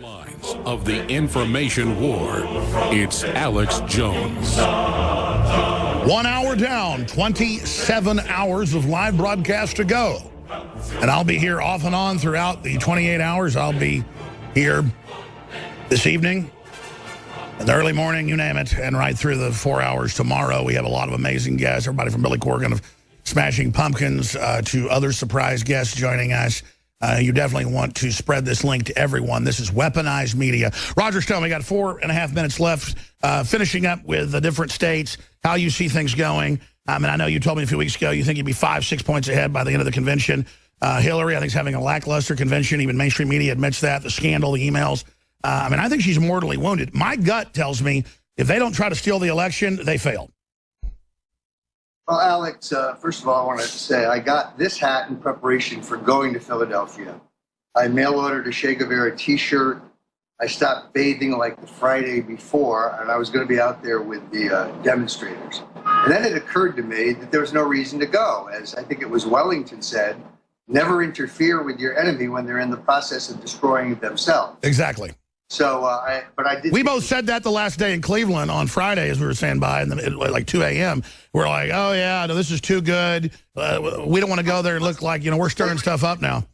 Lines of the information war. It's Alex Jones. 1 hour down, 27 hours of live broadcast to go. And I'll be here off and on throughout the 28 hours. I'll be here this evening, in the early morning, you name it, and right through the 4 hours tomorrow. We have a lot of amazing guests, everybody from Billy Corgan of Smashing Pumpkins to other surprise guests joining us. You definitely want to spread this link to everyone. This is Weaponized Media. Roger Stone, we got 4.5 minutes left, finishing up with the different states, how you see things going. And I know you told me a few weeks ago you think you'd be 5-6 points ahead by the end of the convention. Hillary, I think, is having a lackluster convention. Even mainstream media admits that. The scandal, the emails. I think she's mortally wounded. My gut tells me if they don't try to steal the election, they fail. Well, Alex, first of all, I want to say I got this hat in preparation for going to Philadelphia. I mail ordered a Che Guevara t-shirt. I stopped bathing like the Friday before, and I was going to be out there with the demonstrators. And then it occurred to me that there was no reason to go. As I think it was Wellington said, never interfere with your enemy when they're in the process of destroying themselves. Exactly. So, but I did. We both said that the last day in Cleveland on Friday as we were saying by like 2 a.m. We're like, oh, yeah, no, this is too good. We don't want to go there and look like, we're stirring stuff up now.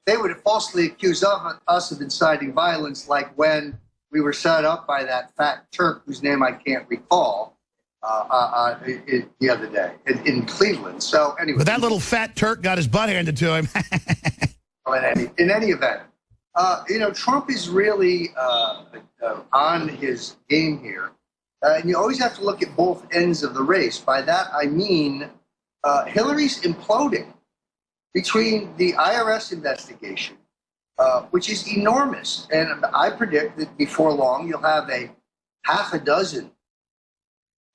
They would falsely accuse us of inciting violence, like when we were set up by that fat Turk whose name I can't recall the other day in Cleveland. So anyway. But that little fat Turk got his butt handed to him. In any event. Trump is really on his game here. And you always have to look at both ends of the race. By that, I mean Hillary's imploding between the IRS investigation, which is enormous. And I predict that before long, you'll have a half a dozen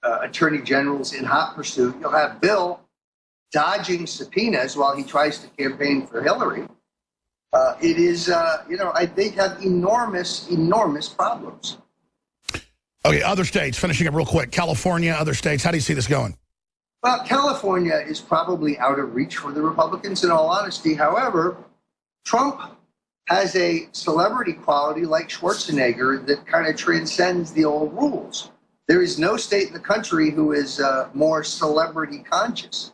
attorney generals in hot pursuit. You'll have Bill dodging subpoenas while he tries to campaign for Hillary. It is, they have enormous problems. Okay, other states, finishing up real quick. California, other states, how do you see this going? Well, California is probably out of reach for the Republicans, in all honesty. However, Trump has a celebrity quality like Schwarzenegger that kind of transcends the old rules. There is no state in the country who is more celebrity conscious.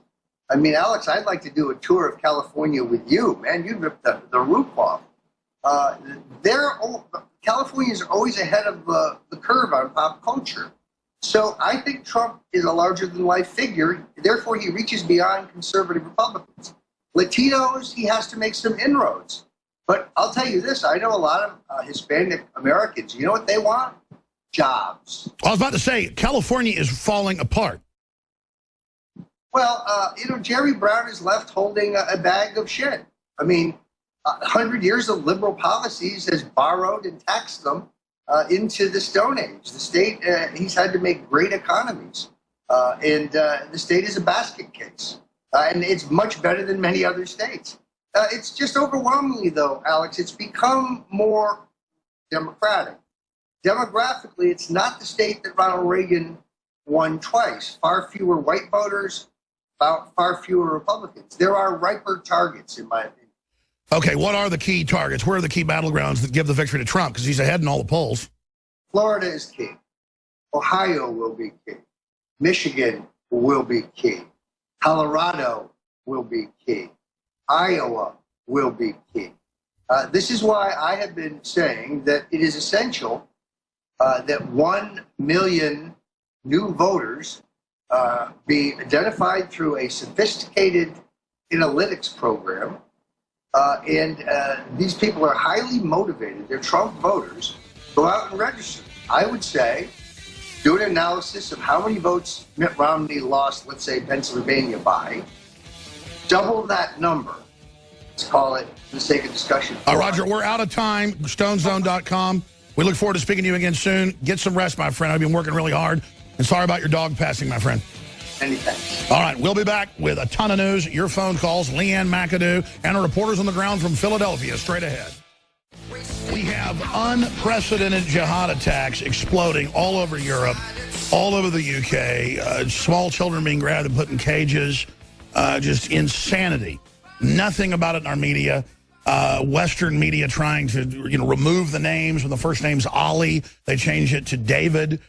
I mean, Alex, I'd like to do a tour of California with you, man. You'd rip the roof off. Californians are always ahead of the curve on pop culture. So I think Trump is a larger-than-life figure. Therefore, he reaches beyond conservative Republicans. Latinos, he has to make some inroads. But I'll tell you this. I know a lot of Hispanic Americans. You know what they want? Jobs. I was about to say, California is falling apart. Well, Jerry Brown is left holding a bag of shit. I mean, 100 years of liberal policies has borrowed and taxed them into the Stone Age. The state, he's had to make great economies. And the state is a basket case. And it's much better than many other states. It's just overwhelmingly, though, Alex, it's become more democratic. Demographically, it's not the state that Ronald Reagan won twice. Far fewer white voters, far fewer Republicans. There are riper targets, in my opinion. Okay, what are the key targets? Where are the key battlegrounds that give the victory to Trump? Because he's ahead in all the polls. Florida is key. Ohio will be key. Michigan will be key. Colorado will be key. Iowa will be key. This is why I have been saying that it is essential that 1 million new voters be identified through a sophisticated analytics program. These people are highly motivated. They're Trump voters. Go out and register. I would say do an analysis of how many votes Mitt Romney lost, let's say, Pennsylvania by. Double that number. Let's call it, for the sake of discussion. Roger, we're out of time. StoneZone.com. We look forward to speaking to you again soon. Get some rest, my friend. I've been working really hard. And sorry about your dog passing, my friend. Many thanks. All right, we'll be back with a ton of news, your phone calls, Leanne McAdoo, and our reporters on the ground from Philadelphia straight ahead. We have unprecedented jihad attacks exploding all over Europe, all over the UK, small children being grabbed and put in cages, just insanity. Nothing about it in our media. Western media trying to remove the names. When the first name's Ali, they change it to David.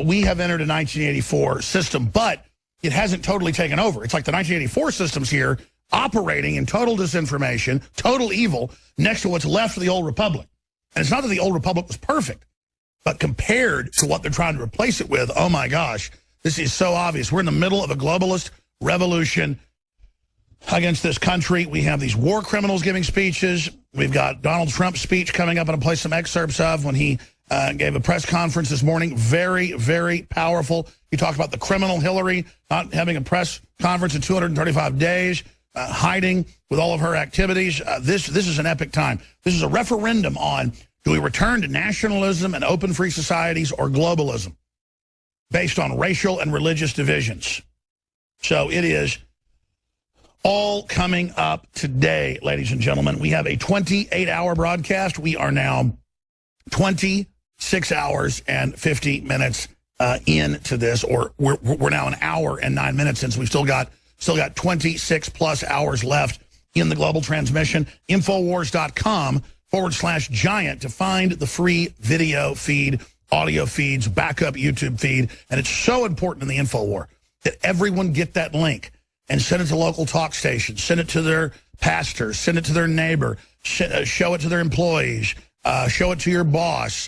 We have entered a 1984 system, but it hasn't totally taken over. It's like the 1984 system's here operating in total disinformation, total evil, next to what's left of the old republic. And it's not that the old republic was perfect, but compared to what they're trying to replace it with, oh my gosh, this is so obvious. We're in the middle of a globalist revolution against this country. We have these war criminals giving speeches. We've got Donald Trump's speech coming up, and I'll play some excerpts of when he gave a press conference this morning. Very, very powerful. He talked about the criminal Hillary not having a press conference in 235 days, hiding with all of her activities. This is an epic time. This is a referendum on, do we return to nationalism and open free societies or globalism based on racial and religious divisions? So it is all coming up today, ladies and gentlemen. We have a 28-hour broadcast. We are now 26 hours and 50 minutes into this, or we're now an hour and 9 minutes since we've still got 26 plus hours left in the global transmission. Infowars.com/giant to find the free video feed, audio feeds, backup YouTube feed. And it's so important in the InfoWar that everyone get that link and send it to local talk stations, send it to their pastors, send it to their neighbor, show it to their employees, show it to your boss,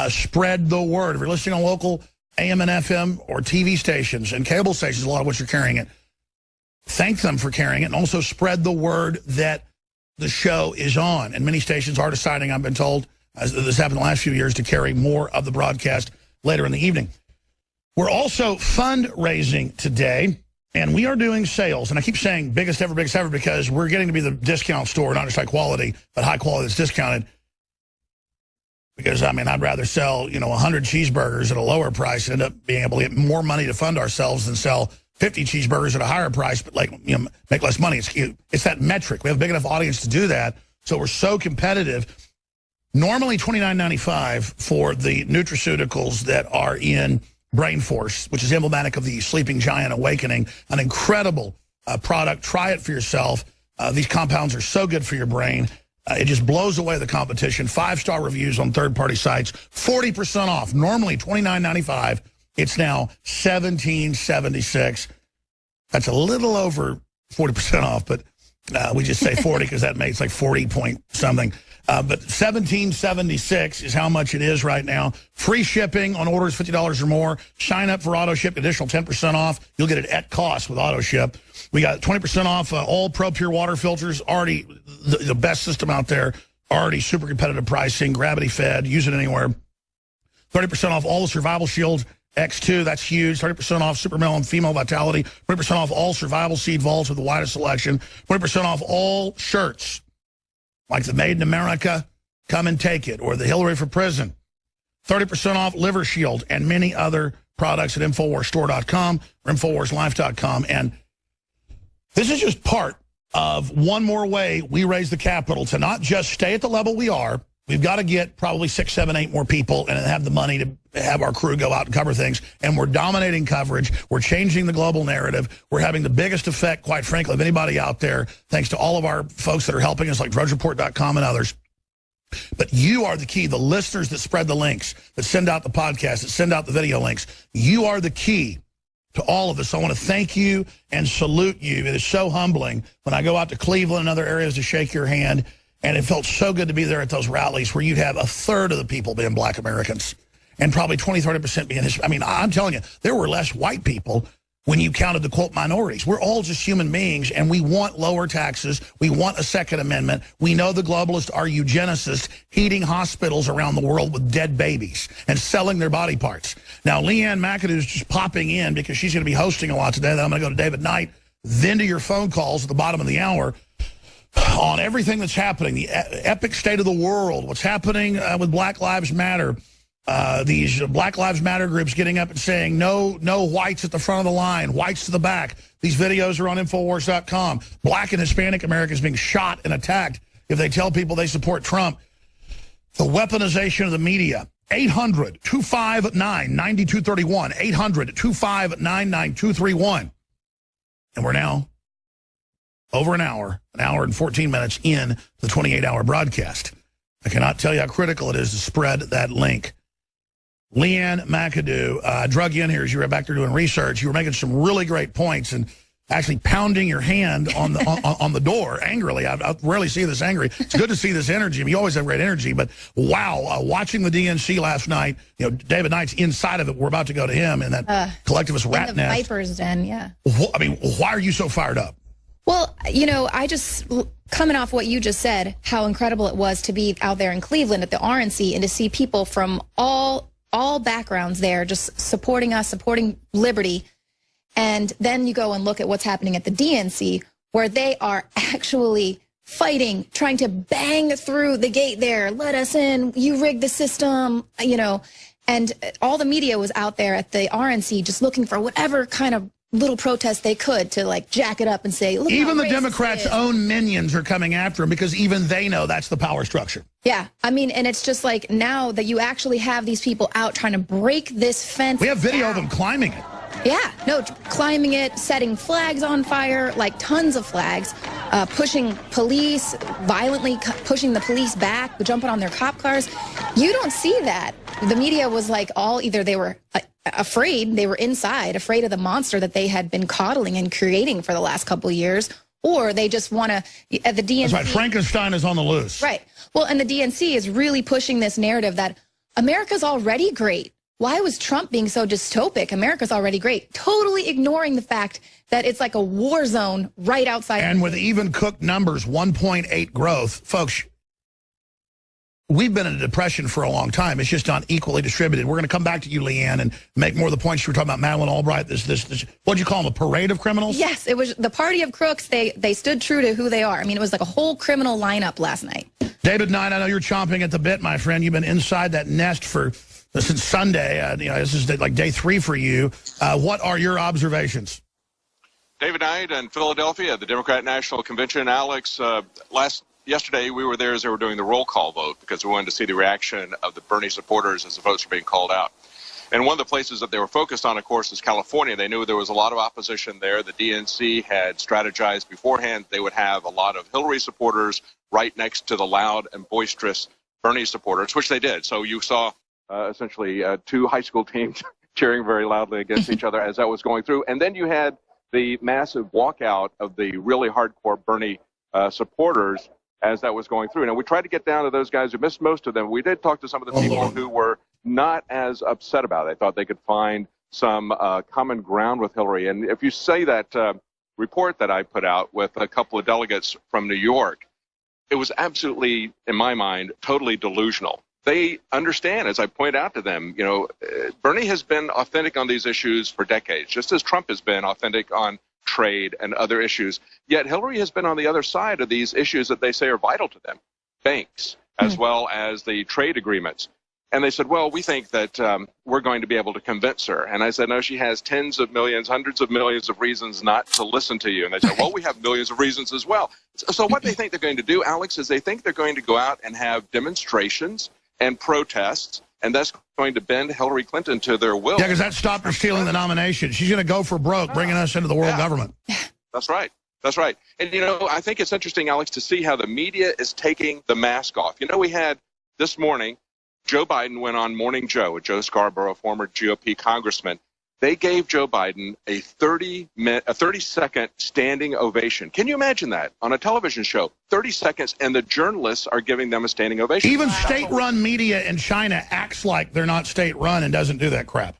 spread the word. If you're listening on local AM and FM or TV stations and cable stations, a lot of which are carrying it, thank them for carrying it, and also spread the word that the show is on. And many stations are deciding, I've been told, as this happened the last few years, to carry more of the broadcast later in the evening. We're also fundraising today, and we are doing sales. And I keep saying biggest ever because we're getting to be the discount store, not just high quality, but high quality that's discounted. Because, I mean, I'd rather sell, 100 cheeseburgers at a lower price and end up being able to get more money to fund ourselves than sell 50 cheeseburgers at a higher price, but make less money. It's that metric. We have a big enough audience to do that, so we're so competitive. Normally $29.95 for the nutraceuticals that are in Brain Force, which is emblematic of the Sleeping Giant Awakening, an incredible product. Try it for yourself. These compounds are so good for your brain. It just blows away the competition. 5-star reviews on third-party sites. 40% off. Normally $29.95. It's now $17.76. That's a little over 40% off, but we just say 40 because that makes like 40 point something. But $17.76 is how much it is right now. Free shipping on orders $50 or more. Sign up for AutoShip, additional 10% off. You'll get it at cost with AutoShip. We got 20% off all Pro Pure water filters. Already the best system out there. Already super competitive pricing, gravity fed. Use it anywhere. 30% off all the Survival Shield X2, that's huge. 30% off Super Male and Female Vitality. 20% off all Survival Seed Vaults with the widest selection. 20% off all shirts, like the Made in America, Come and Take It, or the Hillary for Prison. 30% off Liver Shield and many other products at InfoWarsStore.com or InfoWarsLife.com. And this is just part of one more way we raise the capital to not just stay at the level we are. We've got to get probably 6, 7, 8 more people and have the money to have our crew go out and cover things. And we're dominating coverage. We're changing the global narrative. We're having the biggest effect, quite frankly, of anybody out there, thanks to all of our folks that are helping us, like DrudgeReport.com and others. But you are the key, the listeners that spread the links, that send out the podcast, that send out the video links. You are the key to all of this. I want to thank you and salute you. It is so humbling when I go out to Cleveland and other areas to shake your hand. And it felt so good to be there at those rallies where you'd have a third of the people being Black Americans and probably 20, 30% being Hispanic. I mean, I'm telling you, there were less white people when you counted the, quote, minorities. We're all just human beings, and we want lower taxes. We want a Second Amendment. We know the globalists are eugenicists, heating hospitals around the world with dead babies and selling their body parts. Now, Leanne McAdoo is just popping in because she's going to be hosting a lot today. Then I'm going to go to David Knight, then to your phone calls at the bottom of the hour on everything that's happening, the epic state of the world, what's happening with Black Lives Matter, these Black Lives Matter groups getting up and saying, no whites at the front of the line, whites to the back. These videos are on Infowars.com. Black and Hispanic Americans being shot and attacked if they tell people they support Trump. The weaponization of the media. 800-259-9231. 800-259-9231. And we're now over an hour and 14 minutes in the 28-hour broadcast. I cannot tell you how critical it is to spread that link. Leanne McAdoo, I drug you in here as you were back there doing research. You were making some really great points and actually pounding your hand on the on the door angrily. I rarely see this angry. It's good to see this energy. I mean, you always have great energy, but wow, watching the DNC last night, you know, David Knight's inside of it. We're about to go to him in that collectivist rat in the nest. Viper's den, yeah. I mean, why are you so fired up? Well, you know, coming off what you just said, how incredible it was to be out there in Cleveland at the RNC and to see people from all backgrounds there just supporting us, supporting liberty. And then you go and look at what's happening at the DNC, where they are actually fighting, trying to bang through the gate there. Let us in. You rigged the system, you know. And all the media was out there at the RNC just looking for whatever kind of little protest they could to, like, jack it up and say, look, even the Democrats' own minions are coming after him because even they know that's the power structure. Yeah, I mean, and it's just like now that you actually have these people out trying to break this fence. We have video down. of them climbing it. Yeah, no, climbing it, setting flags on fire, like tons of flags, pushing police, violently pushing the police back, jumping on their cop cars. You don't see that. The media was like either they were afraid, they were inside, afraid of the monster that they had been coddling and creating for the last couple of years, or they just want to, at the DNC. That's right, Frankenstein is on the loose. Right. Well, and the DNC is really pushing this narrative that America's already great. Why was Trump being so dystopic? America's already great. Totally ignoring the fact that it's like a war zone right outside. And with even cooked numbers, 1.8 growth. Folks, we've been in a depression for a long time. It's just not equally distributed. We're going to come back to you, Leanne, and make more of the points you were talking about. Madeleine Albright, this what'd you call them, a parade of criminals? Yes, it was the party of crooks. They stood true to who they are. I mean, it was like a whole criminal lineup last night. David Knight, I know you're chomping at the bit, my friend. You've been inside that nest since Sunday. You know, this is like day 3 for you. What are your observations? David Knight in Philadelphia, the Democrat National Convention. Alex, yesterday we were there as they were doing the roll call vote because we wanted to see the reaction of the Bernie supporters as the votes were being called out. And one of the places that they were focused on, of course, is California. They knew there was a lot of opposition there. The DNC had strategized beforehand. They would have a lot of Hillary supporters right next to the loud and boisterous Bernie supporters, which they did. So you saw essentially 2 high school teams cheering very loudly against each other as that was going through. And then you had the massive walkout of the really hardcore Bernie supporters as that was going through. Now, we tried to get down to those guys who missed most of them. We did talk to some of the people who were not as upset about it. They thought they could find some common ground with Hillary. And if you say that report that I put out with a couple of delegates from New York, it was absolutely, in my mind, totally delusional. They understand, as I point out to them, you know, Bernie has been authentic on these issues for decades, just as Trump has been authentic on trade and other issues. Yet Hillary has been on the other side of these issues that they say are vital to them, banks, as well as the trade agreements. And they said, well, we think that we're going to be able to convince her. And I said, no, she has tens of millions, hundreds of millions of reasons not to listen to you. And they said, well, we have millions of reasons as well. So what they think they're going to do, Alex, is they think they're going to go out and have demonstrations and protests, and that's going to bend Hillary Clinton to their will. Yeah, because that stopped her stealing the nomination. She's going to go for broke, bringing us into the world government. That's right. That's right. And, you know, I think it's interesting, Alex, to see how the media is taking the mask off. You know, we had this morning, Joe Biden went on Morning Joe with Joe Scarborough, former GOP congressman. They gave Joe Biden a 30-second standing ovation. Can you imagine that on a television show? 30 seconds, and the journalists are giving them a standing ovation. Even state-run media in China acts like they're not state-run and doesn't do that crap.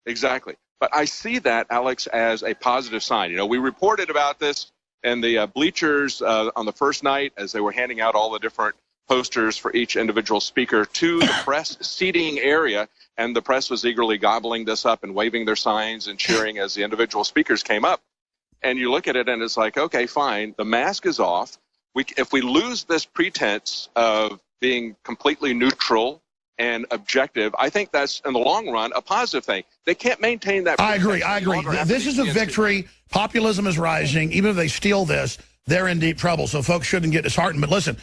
Exactly. But I see that, Alex, as a positive sign. You know, we reported about this in the bleachers on the first night as they were handing out all the different posters for each individual speaker to the press seating area. And the press was eagerly gobbling this up and waving their signs and cheering as the individual speakers came up. And you look at it and it's like, okay, fine, the mask is off. If we lose this pretense of being completely neutral and objective, I think that's, in the long run, a positive thing. They can't maintain that. I agree. This is a victory. Populism is rising. Even if they steal this, they're in deep trouble. So folks shouldn't get disheartened. But listen,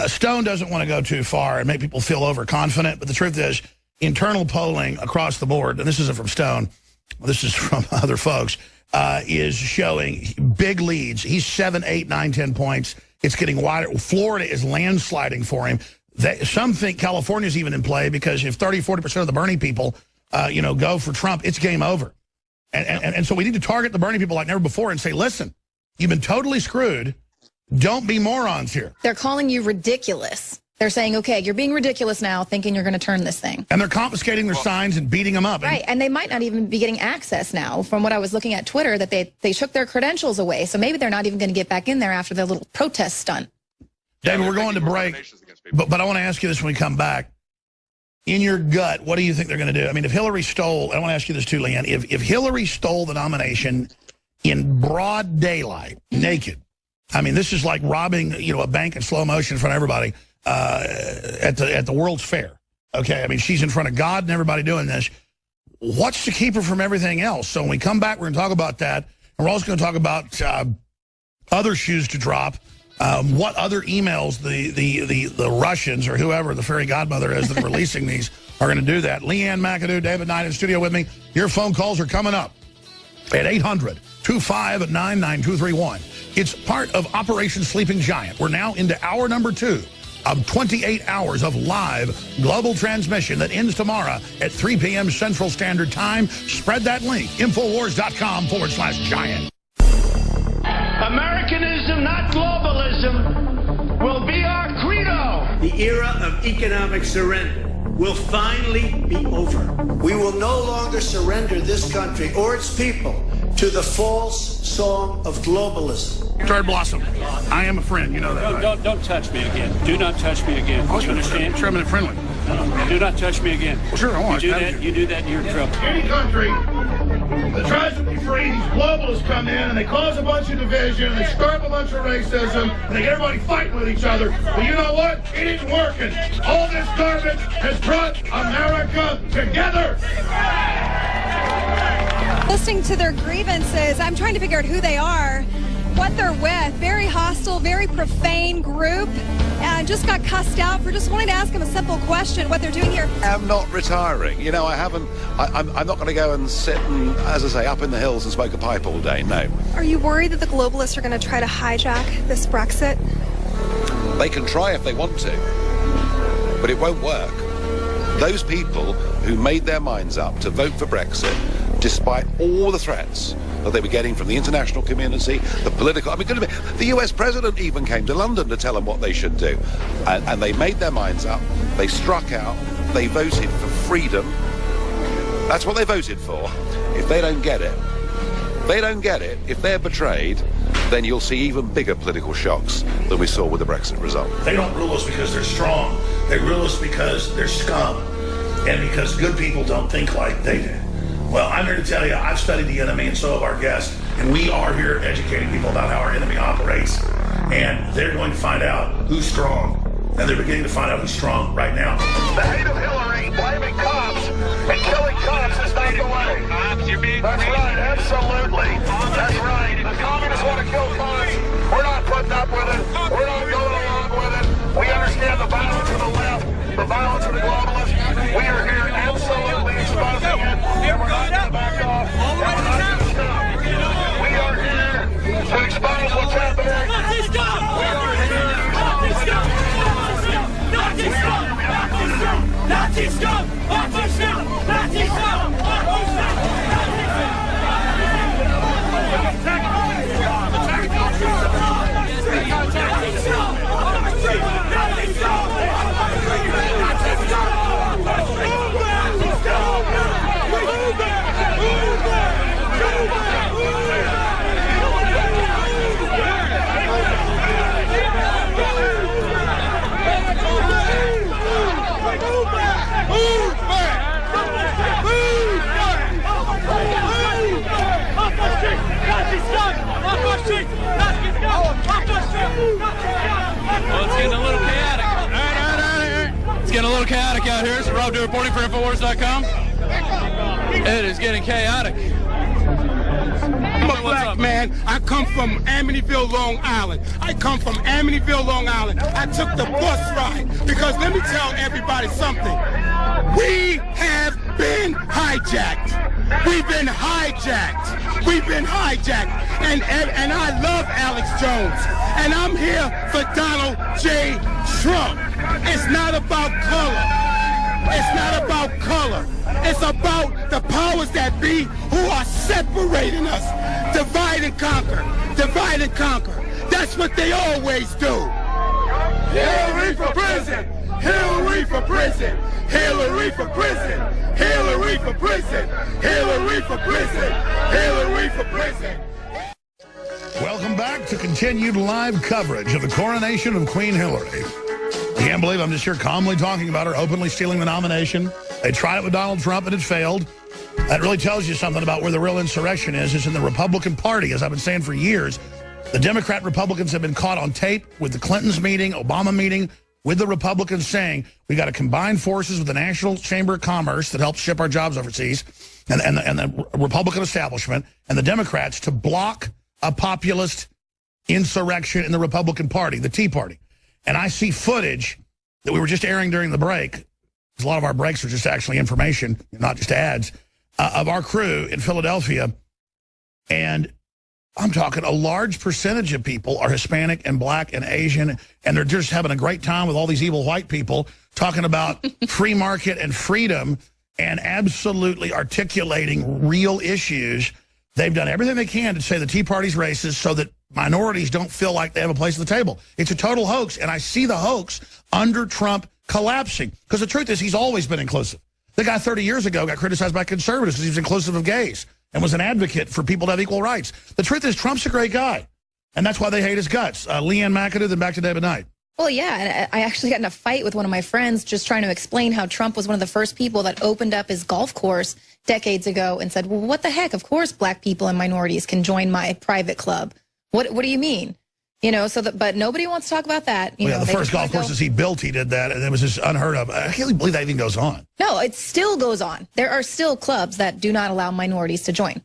Stone doesn't want to go too far and make people feel overconfident. But the truth is, internal polling across the board, and this isn't from Stone, this is from other folks, is showing big leads. He's 7, 8, 9, 10 points. It's getting wider. Florida is landsliding for him. Some think California's even in play because if 30, 40% of the Bernie people, go for Trump, it's game over. And so we need to target the Bernie people like never before and say, listen, you've been totally screwed. Don't be morons here. They're calling you ridiculous. They're saying, okay, you're being ridiculous now, thinking you're going to turn this thing. And they're confiscating their signs and beating them up. Right, and they might not even be getting access now. From what I was looking at Twitter, that they took their credentials away. So maybe they're not even going to get back in there after their little protest stunt. David, we're going to break. But I want to ask you this when we come back. In your gut, what do you think they're going to do? I mean, if Hillary stole, I want to ask you this too, Leanne. If Hillary stole the nomination in broad daylight, naked, I mean, this is like robbing, a bank in slow motion in front of everybody at the World's Fair. Okay, I mean, she's in front of God and everybody doing this. What's to keep her from everything else? So when we come back, we're going to talk about that. And we're also going to talk about other shoes to drop. What other emails the Russians or whoever the fairy godmother is that are releasing these are going to do that. Leanne McAdoo, David Knight in studio with me. Your phone calls are coming up at 800-259-9231. It's part of Operation Sleeping Giant. We're now into hour number 2 of 28 hours of live global transmission that ends tomorrow at 3 p.m. Central Standard Time. Spread that link, Infowars.com/giant. Americanism, not globalism, will be our credo. The era of economic surrender will finally be over. We will no longer surrender this country or its people to the false song of globalism. Jared Blossom, I am a friend. You know that, right? Don't touch me again. Do not touch me again. Oh, You understand? Sure, I'm friendly. Do not touch me again. Well, sure, I won't. You do that, you're in trouble. Any country that tries to be free, these globalists come in and they cause a bunch of division, and they stir up a bunch of racism, and they get everybody fighting with each other. But you know what? It isn't working. All this garbage has brought America together. Listening to their grievances, I'm trying to figure out who they are, what they're with. Very hostile, very profane group. And just got cussed out for just wanting to ask them a simple question, what they're doing here. I'm not retiring. I'm not going to go and sit and, as I say, up in the hills and smoke a pipe all day, no. Are you worried that the globalists are going to try to hijack this Brexit? They can try if they want to, but it won't work. Those people who made their minds up to vote for Brexit, despite all the threats that they were getting from the international community, the political... the US president even came to London to tell them what they should do. And they made their minds up. They struck out. They voted for freedom. That's what they voted for. If they don't get it, if they're betrayed, then you'll see even bigger political shocks than we saw with the Brexit result. They don't rule us because they're strong. They rule us because they're scum. And because good people don't think like they do. Well, I'm here to tell you, I've studied the enemy and so have our guests, and we are here educating people about how our enemy operates. And they're going to find out who's strong, and they're beginning to find out who's strong right now. The hate of Hillary, blaming cops, and killing cops is not the way. That's right, absolutely. That's right. The communists want to kill cops. We're not putting up with it. We're not going along with it. We understand the violence of the left, the violence of the globalists. We are here absolutely exposing it. And we're not going to back off. And we're not going to stop. We are here to expose what's happening. We are here. Nazi scum! Nazi scum! Nazi scum! Well, it's getting a little chaotic. It's getting a little chaotic out here. So Rob Do reporting for Infowars.com. It is getting chaotic. I'm a black man. I come from Amityville, Long Island. I took the bus ride because let me tell everybody something. We have been hijacked. We've been hijacked. We've been hijacked. And I love Alex Jones. And I'm here for Donald J. Trump. It's not about color. It's not about color. It's about the powers that be who are separating us. Divide and conquer. Divide and conquer. That's what they always do. Hillary for prison. Hillary for prison. Hillary for prison. Hillary for prison. Hillary for prison. Hillary for prison. Welcome back to continued live coverage of the coronation of Queen Hillary. I can't believe I'm just here calmly talking about her openly stealing the nomination. They tried it with Donald Trump and it failed. That really tells you something about where the real insurrection is. It's in the Republican Party, as I've been saying for years. The Democrat Republicans have been caught on tape with the Clintons meeting, Obama meeting, with the Republicans saying we got to combine forces with the National Chamber of Commerce that helps ship our jobs overseas and the Republican establishment and the Democrats to block a populist insurrection in the Republican Party, the Tea Party. And I see footage that we were just airing during the break. A lot of our breaks are just actually information, not just ads, of our crew in Philadelphia. And I'm talking a large percentage of people are Hispanic and black and Asian, and they're just having a great time with all these evil white people talking about free market and freedom and absolutely articulating real issues. They've done everything they can to say the Tea Party's racist so that minorities don't feel like they have a place at the table. It's a total hoax, and I see the hoax under Trump collapsing. Because the truth is, he's always been inclusive. The guy 30 years ago got criticized by conservatives because he was inclusive of gays and was an advocate for people to have equal rights. The truth is, Trump's a great guy, and that's why they hate his guts. Leanne McAdoo, then back to David Knight. Well, yeah, and I actually got in a fight with one of my friends just trying to explain how Trump was one of the first people that opened up his golf course decades ago and said, well, what the heck? Of course black people and minorities can join my private club. What do you mean? You know, but nobody wants to talk about that. You know, the first golf courses he built, he did that, and it was just unheard of. I can't believe that even goes on. No, it still goes on. There are still clubs that do not allow minorities to join.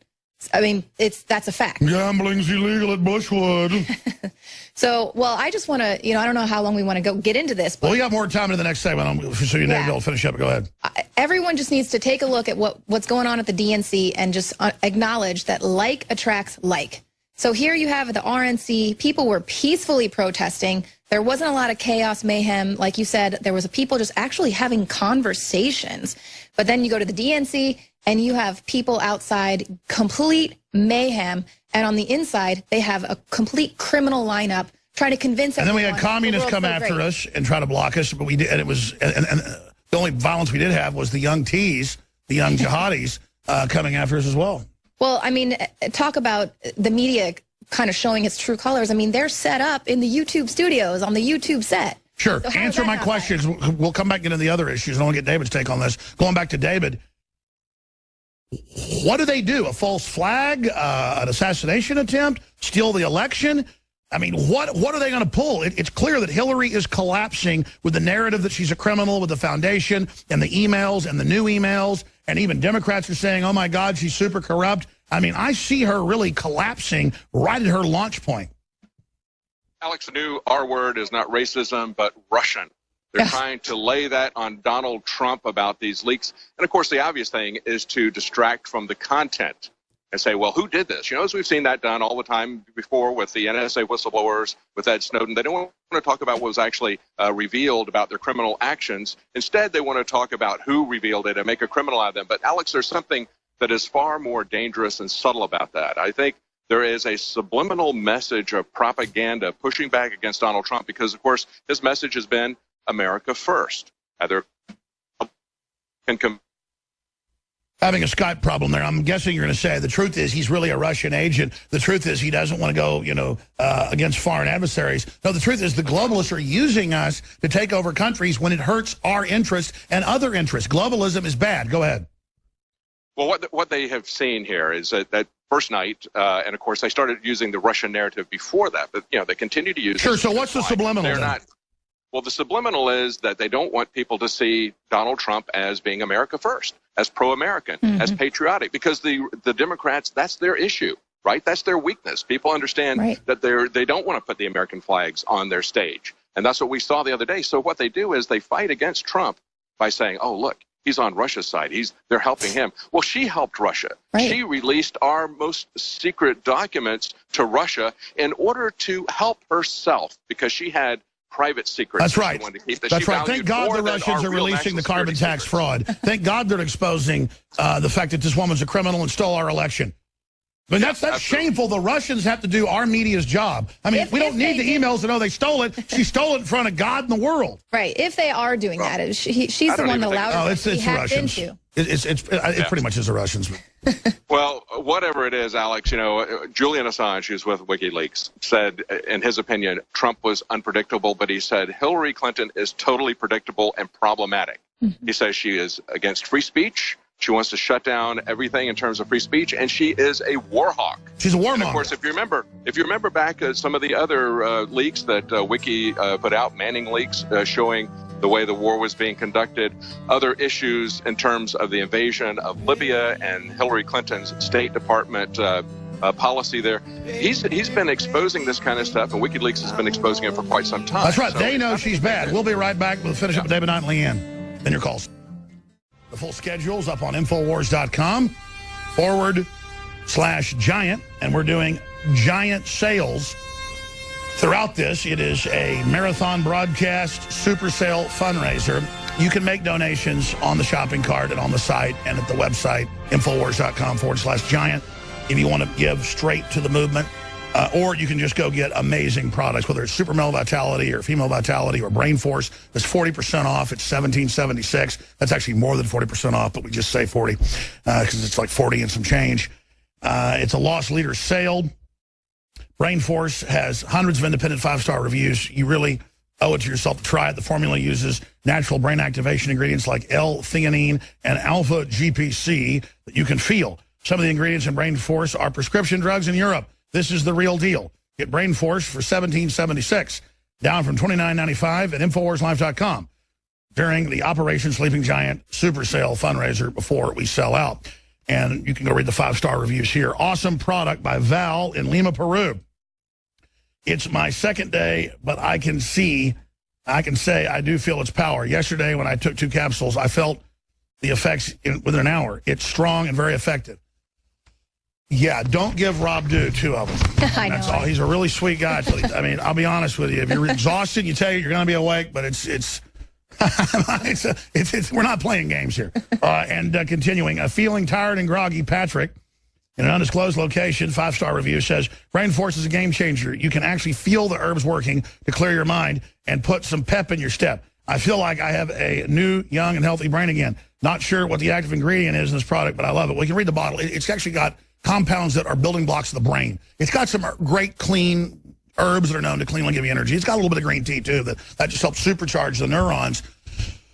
I mean, that's a fact. Gambling's illegal at Bushwood. So, well, I just want to, I don't know how long we want to get into this. But well, we got more time in the next segment, so you need to finish up. Go ahead. Everyone just needs to take a look at what's going on at the DNC and just acknowledge that like attracts like. So here you have at the RNC, people were peacefully protesting. There wasn't a lot of chaos, mayhem. Like you said, there was people just actually having conversations. But then you go to the DNC and you have people outside, complete mayhem. And on the inside, they have a complete criminal lineup trying to convince everyone. And then we had communists come after us and try to block us. But we did, and it was, and the only violence we did have was the young T's, the young jihadis, coming after us as well. Well, I mean, talk about the media kind of showing its true colors. I mean, they're set up in the YouTube studios, on the YouTube set. Sure. So answer my questions. We'll come back into the other issues. I want to get David's take on this. Going back to David, what do they do? A false flag? An assassination attempt? Steal the election? I mean, what are they going to pull? It's clear that Hillary is collapsing with the narrative that she's a criminal with the foundation and the emails and the new emails. And even Democrats are saying, oh, my God, she's super corrupt. I mean, I see her really collapsing right at her launch point. Alex, the new R word is not racism, but Russian. They're trying to lay that on Donald Trump about these leaks. And, of course, the obvious thing is to distract from the content and say, well, who did this? You know, as we've seen that done all the time before with the NSA whistleblowers, with Ed Snowden. They don't want to talk about what was actually revealed about their criminal actions. Instead, they want to talk about who revealed it and make a criminal out of them. But, Alex, there's something that is far more dangerous and subtle about that. I think there is a subliminal message of propaganda pushing back against Donald Trump because, of course, his message has been America first. Either having a Skype problem there. I'm guessing you're going to say the truth is he's really a Russian agent. The truth is he doesn't want to go, against foreign adversaries. No, the truth is the globalists are using us to take over countries when it hurts our interests and other interests. Globalism is bad. Go ahead. Well, what they have seen here is that first night, and of course they started using the Russian narrative before that, but they continue to use. Sure. So what's the subliminal? They're not. Well, the subliminal is that they don't want people to see Donald Trump as being America first, as pro-American, as patriotic, because the Democrats, that's their issue, right? That's their weakness. People understand that they don't want to put the American flags on their stage. And that's what we saw the other day. So what they do is they fight against Trump by saying, oh, look, He's on Russia's side. They're helping him. Well, she helped Russia. Right. She released our most secret documents to Russia in order to help herself because she had private secrets. That's right. She wanted to keep that That's she right. Thank valued God more the than Russians our are real releasing the national carbon security tax secrets. fraud. Thank God they're exposing the fact that this woman's a criminal and stole our election. But that's absolutely. shameful. The Russians have to do our media's job. I mean, we don't need the emails to know they stole it. She stole it in front of God and the world. Right. If they are doing that, she's the one that allowed it to be hacked into. It pretty much is the Russians. Well, whatever it is, Alex, Julian Assange, who's with WikiLeaks, said, in his opinion, Trump was unpredictable, but he said Hillary Clinton is totally predictable and problematic. Mm-hmm. He says she is against free speech. She wants to shut down everything in terms of free speech, and she is a war hawk. She's a warmonger. Of course, if you remember back some of the other leaks that Wiki put out, Manning leaks showing the way the war was being conducted, other issues in terms of the invasion of Libya and Hillary Clinton's State Department policy there. He's been exposing this kind of stuff, and WikiLeaks has been exposing it for quite some time. That's right. So they know she's bad. We'll be right back. We'll finish up with David Knight and Leanne. Then your calls. The full schedule's up on Infowars.com/giant, and we're doing giant sales throughout this. It is a marathon broadcast super sale fundraiser. You can make donations on the shopping cart and on the site and at the website, Infowars.com/giant, if you want to give straight to the movement. Or you can just go get amazing products, whether it's Super Male Vitality or Female Vitality or Brain Force. It's 40% off. It's $17.76. That's actually more than 40% off, but we just say 40 because it's like 40 and some change. It's a loss leader sale. Brain Force has hundreds of independent 5-star reviews. You really owe it to yourself to try it. The formula uses natural brain activation ingredients like L-theanine and alpha-GPC that you can feel. Some of the ingredients in Brain Force are prescription drugs in Europe. This is the real deal. Get Brain Force for $17.76, down from $29.95 at InfoWarsLife.com during the Operation Sleeping Giant Super Sale fundraiser before we sell out. And you can go read the 5-star reviews here. Awesome product by Val in Lima, Peru. It's my second day, but I can say I do feel its power. Yesterday when I took 2 capsules, I felt the effects within an hour. It's strong and very effective. Yeah, don't give Rob Dew 2 of them. That's all. He's a really sweet guy. I mean, I'll be honest with you. If you're exhausted, you tell you you're going to be awake, but it's we're not playing games here. And continuing, feeling tired and groggy, Patrick, in an undisclosed location, 5-star review says, Brain Force is a game changer. You can actually feel the herbs working to clear your mind and put some pep in your step. I feel like I have a new, young, and healthy brain again. Not sure what the active ingredient is in this product, but I love it. We can read the bottle. It's actually got compounds that are building blocks of the brain. It's got some great clean herbs that are known to cleanly give you energy. It's got a little bit of green tea, too, that just helps supercharge the neurons.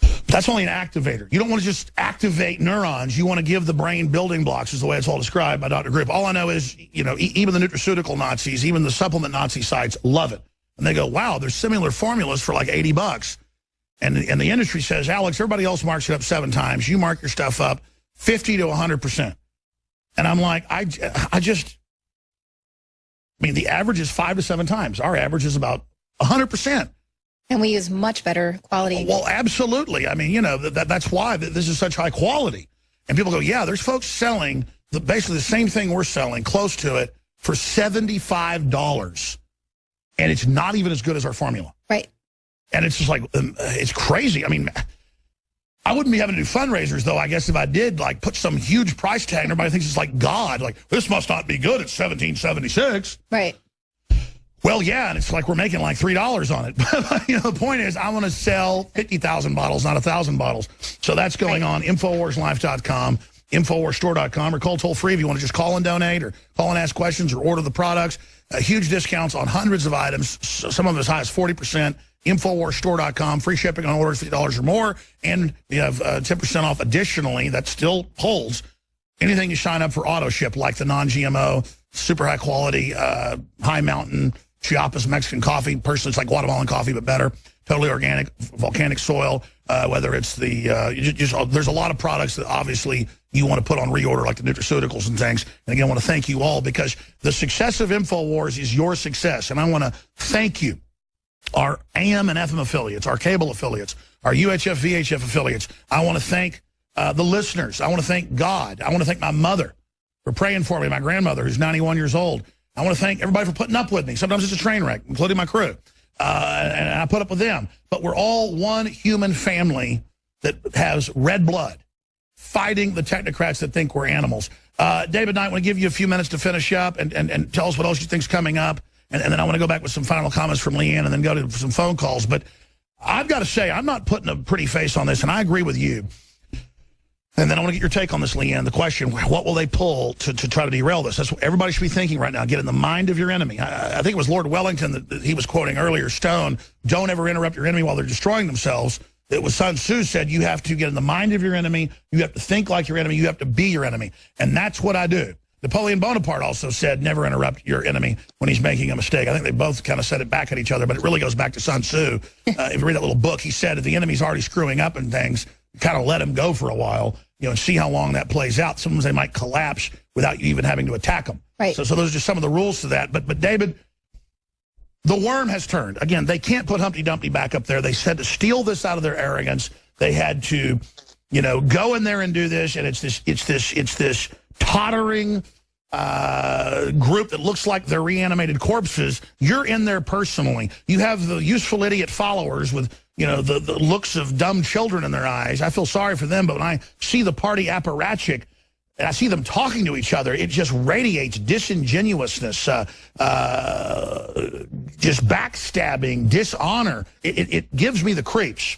But that's only an activator. You don't want to just activate neurons. You want to give the brain building blocks, is the way it's all described by Dr. Group. All I know is, even the nutraceutical Nazis, even the supplement Nazi sites love it. And they go, wow, there's similar formulas for like $80. And the industry says, Alex, everybody else marks it up 7 times. You mark your stuff up 50 to 100%. And I'm like, I mean, the average is 5 to 7 times. Our average is about 100%. And we use much better quality. Well, absolutely. I mean, that's why this is such high quality. And people go, yeah, there's folks selling basically the same thing we're selling, close to it, for $75. And it's not even as good as our formula. Right. And it's just like, it's crazy. I mean, I wouldn't be having to do fundraisers, though, I guess, if I did, like, put some huge price tag and everybody thinks it's like God. Like, this must not be good at $17.76. Right. Well, yeah, and it's like we're making like $3 on it. But, the point is, I want to sell 50,000 bottles, not 1,000 bottles. So that's going on, InfoWarsLife.com, InfoWarsStore.com, or call toll-free if you want to just call and donate or call and ask questions or order the products. Huge discounts on hundreds of items, some of them as high as 40%. InfoWarsStore.com, free shipping on orders $50 or more, and you have 10% off additionally. That still holds anything you sign up for auto ship, like the non-GMO, super high quality, high mountain Chiapas Mexican coffee. Personally, it's like Guatemalan coffee, but better. Totally organic, volcanic soil. Whether it's there's a lot of products that obviously you want to put on reorder, like the nutraceuticals and things. And again, I want to thank you all because the success of InfoWars is your success, and I want to thank you. Our AM and FM affiliates, our cable affiliates, our UHF, VHF affiliates. I want to thank the listeners. I want to thank God. I want to thank my mother for praying for me, my grandmother, who's 91 years old. I want to thank everybody for putting up with me. Sometimes it's a train wreck, including my crew. And I put up with them. But we're all one human family that has red blood fighting the technocrats that think we're animals. David Knight, I want to give you a few minutes to finish up and tell us what else you think's coming up. And then I want to go back with some final comments from Leanne and then go to some phone calls. But I've got to say, I'm not putting a pretty face on this, and I agree with you. And then I want to get your take on this, Leanne. The question, what will they pull to try to derail this? That's what everybody should be thinking right now. Get in the mind of your enemy. I think it was Lord Wellington that he was quoting earlier, Stone, don't ever interrupt your enemy while they're destroying themselves. It was Sun Tzu said, you have to get in the mind of your enemy. You have to think like your enemy. You have to be your enemy. And that's what I do. Napoleon Bonaparte also said, never interrupt your enemy when he's making a mistake. I think they both kind of said it back at each other, but it really goes back to Sun Tzu. If you read that little book, he said, if the enemy's already screwing up and things, kind of let him go for a while, and see how long that plays out. Sometimes they might collapse without you even having to attack them. Right. So those are just some of the rules to that. But David, the worm has turned. Again, they can't put Humpty Dumpty back up there. They said to steal this out of their arrogance, they had to, go in there and do this. And it's this tottering group that looks like they're reanimated corpses. You're in there personally. You have the useful idiot followers with, the looks of dumb children in their eyes. I feel sorry for them, but when I see the party apparatchik and I see them talking to each other, it just radiates disingenuousness, just backstabbing, dishonor. It gives me the creeps.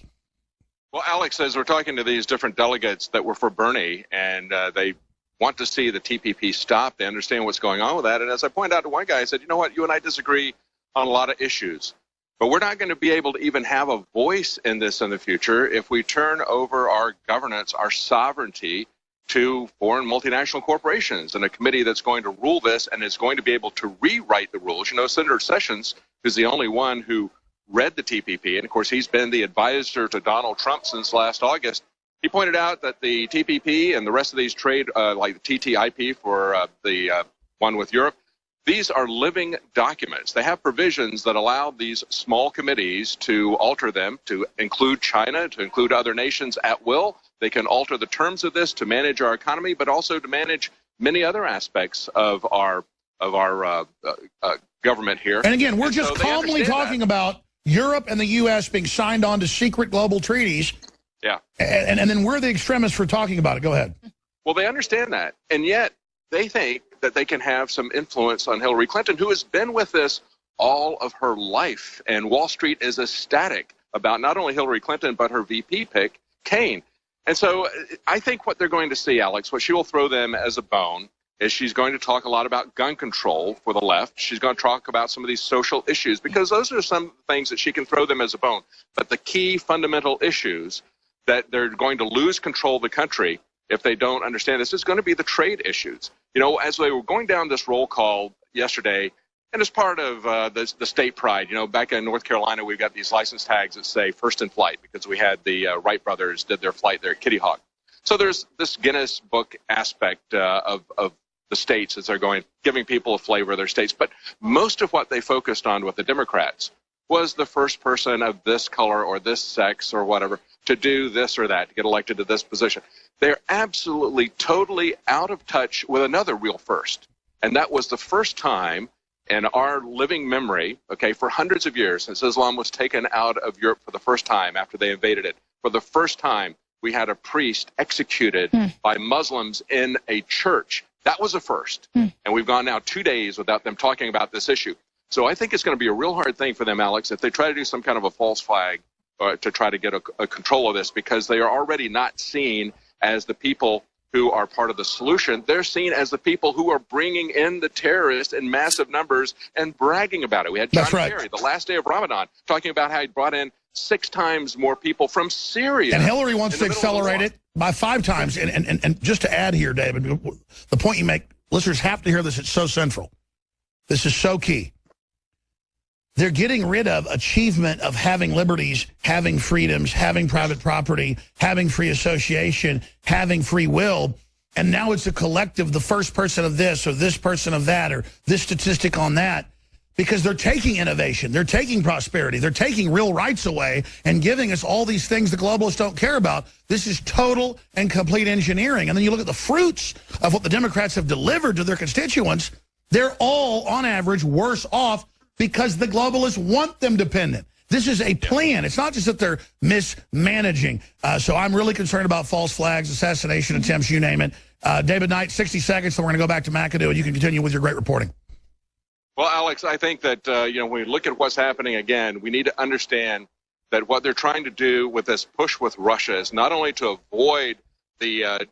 Well, Alex, as we're talking to these different delegates that were for Bernie, and they want to see the TPP stop, they understand what's going on with that. And as I pointed out to one guy, I said, you know what, you and I disagree on a lot of issues. But we're not going to be able to even have a voice in this in the future if we turn over our governance, our sovereignty to foreign multinational corporations and a committee that's going to rule this and is going to be able to rewrite the rules. Senator Sessions is the only one who read the TPP. And, of course, he's been the advisor to Donald Trump since last August. He pointed out that the TPP and the rest of these trade, like the TTIP for the one with Europe, these are living documents. They have provisions that allow these small committees to alter them, to include China, to include other nations at will. They can alter the terms of this to manage our economy, but also to manage many other aspects of our government here. And again, we're just calmly talking about Europe and the U.S. being signed on to secret global treaties. Yeah. And then we're the extremists for talking about it. Go ahead. Well, they understand that. And yet they think that they can have some influence on Hillary Clinton, who has been with this all of her life. And Wall Street is ecstatic about not only Hillary Clinton, but her VP pick, Kaine. And so I think what they're going to see, Alex, what she will throw them as a bone is she's going to talk a lot about gun control for the left. She's going to talk about some of these social issues, because those are some things that she can throw them as a bone. But the key fundamental issues that they're going to lose control of the country if they don't understand this is going to be the trade issues. As they were going down this roll call yesterday, and as part of the state pride, back in North Carolina, we've got these license tags that say first in flight because we had the Wright brothers did their flight there at Kitty Hawk. So there's this Guinness Book aspect of the states as they're giving people a flavor of their states. But most of what they focused on with the Democrats was the first person of this color or this sex or whatever to do this or that, to get elected to this position. They're absolutely, totally out of touch with another real first. And that was the first time in our living memory, for hundreds of years, since Islam was taken out of Europe for the first time after they invaded it, for the first time we had a priest executed by Muslims in a church. That was a first. And we've gone now 2 days without them talking about this issue. So I think it's going to be a real hard thing for them, Alex, if they try to do some kind of a false flag to try to get a control of this, because they are already not seen as the people who are part of the solution. They're seen as the people who are bringing in the terrorists in massive numbers and bragging about it. We had John Kerry, the last day of Ramadan, talking about how he brought in 6 times more people from Syria. And Hillary wants to accelerate it by 5 times. And just to add here, David, the point you make, listeners have to hear this. It's so central. This is so key. They're getting rid of achievement of having liberties, having freedoms, having private property, having free association, having free will. And now it's a collective, the first person of this or this person of that or this statistic on that. because they're taking innovation, they're taking prosperity, they're taking real rights away and giving us all these things the globalists don't care about. This is total and complete engineering. And then you look at the fruits of what the Democrats have delivered to their constituents, they're all, on average, worse off because the globalists want them dependent. This is a plan. It's not just that they're mismanaging. So I'm really concerned about false flags, assassination attempts, you name it. David Knight, 60 seconds, then we're going to go back to McAdoo, and you can continue with your great reporting. Well, Alex, I think that, when we look at what's happening again, we need to understand that what they're trying to do with this push with Russia is not only to avoid the